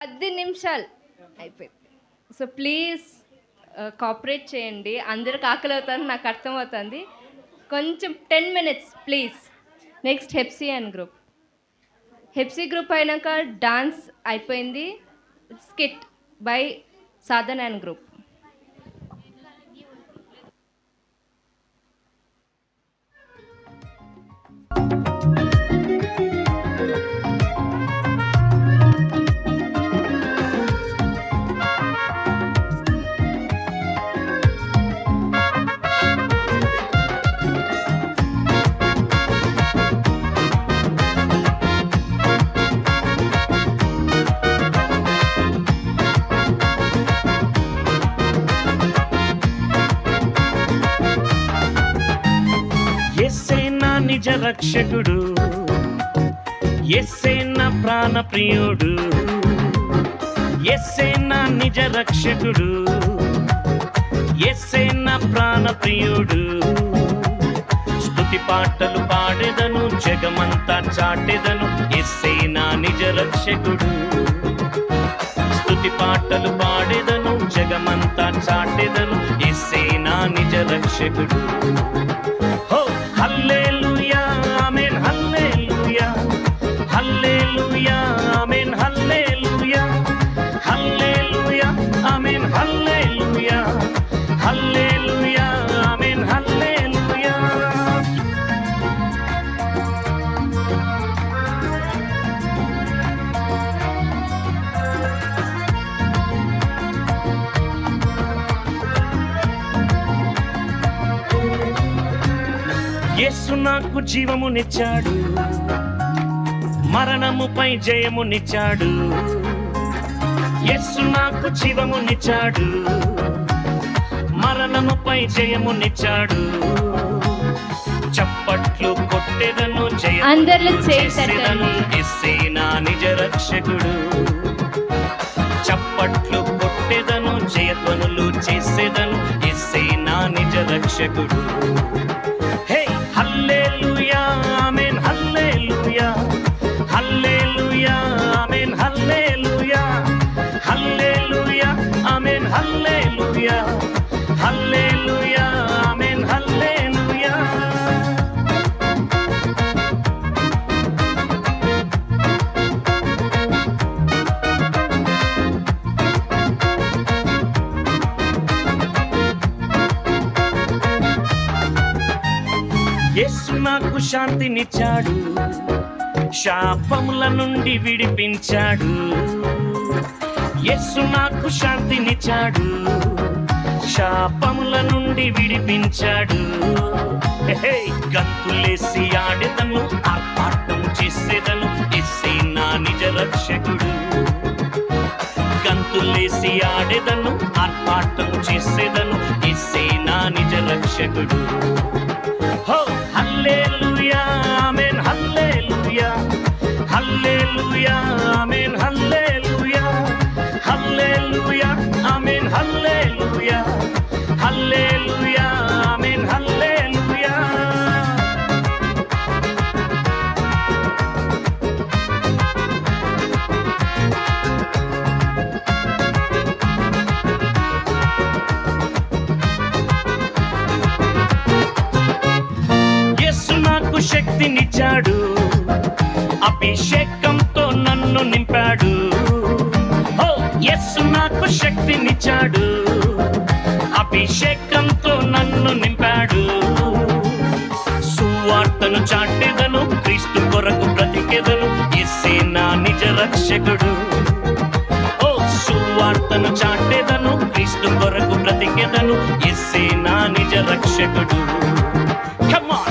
10 నిమిషాలు అయిపోయింది. So please cooperate చేయండి. అందరికి ఆకలి అవుతుంది, నాకు అర్థమవుతుంది. కొంచెం 10 మినిట్స్ ప్లీజ్. నెక్స్ట్ హెప్సియన్ గ్రూప్. హెప్సీ గ్రూప్ అయినాక డాన్స్ అయిపోయింది. Skit by Sadhan and group. నిజ రక్షకుడు, యేసే నా ప్రాణ ప్రియుడు, యేసే నా నిజ రక్షకుడు, యేసే నా ప్రాణ ప్రియుడు. స్తుతి పాటలు పాడెదను, జగమంతా చాటెదను, యేసే నా నిజ రక్షకుడు. స్తుతి పాటలు పాడెదను, జగమంతా చాటెదను, యేసే నా నిజ రక్షకుడు. హో హల్లెలూయా ఆమేన్, హల్లెలూయా హల్లెలూయా ఆమేన్, హల్లెలూయా హల్లెలూయా ఆమేన్, హల్లెలూయా హల్లెలూయా ఆమేన్, హల్లెలూయా. యేసు నాకు జీవమునిచ్చాడు, మరణముపై జయమునిచ్చాడు. యేసు నాకు జీవమునిచ్చాడు, మరణముపై జయమునిచ్చాడు. చప్పట్లు కొట్టెదను, అందరిలో చేసేదను, యేసే నా నిజ రక్షకుడు. చప్పట్లు కొట్టెదను, జయధ్వనులు చేసేదను, యేసే నా నిజ రక్షకుడు. హే హల్లెలూయా ఆమేన్, హల్లెలూయా హల్లెలూయా ఆమేన్, హల్లెలూయా హల్లెలూయా ఆమేన్, హల్లెలూయా హల్లెలూయా ఆమేన్, హల్లెలూయా. యేసు నాకు శాంతినిచ్చాడు, శాపముల నుండి విడిపించాడు. యేసు నాకు శాంతినిచ్చాడు, శాపముల నుండి విడిపించాడు. గంతులేసి ఆడెదను, ఆర్పాటం చేసేదను, యేసే నా నిజ రక్షకుడు. గంతులేసి ఆడెదను, ఆర్పాటం చేసేదను, యేసే నా నిజ రక్షకుడు. హో హల్లెలూయా ఆమేన్, హల్లెలూయా హల్లెలూయా ఆమేన్, హల్లెలూయా హల్లెలూయా ఆమేన్, హల్లెలూయా హల్లెలూయా ఆమేన్, హల్లెలూయా. శక్తినిచ్చాడు, అభిషేకంతో నన్ను నింపాడు. ఓ యేసు నాకు శక్తినిచ్చాడు, అభిషేకంతో నన్ను నింపాడు. సువార్తను చాటెదను, క్రీస్తు కొరకు బ్రతికెదను, యేసే నా నిజ రక్షకుడు. ఓ సువార్తను చాటెదను, క్రీస్తు కొరకు బ్రతికెదను, యేసే నా నిజ రక్షకుడు. Come on!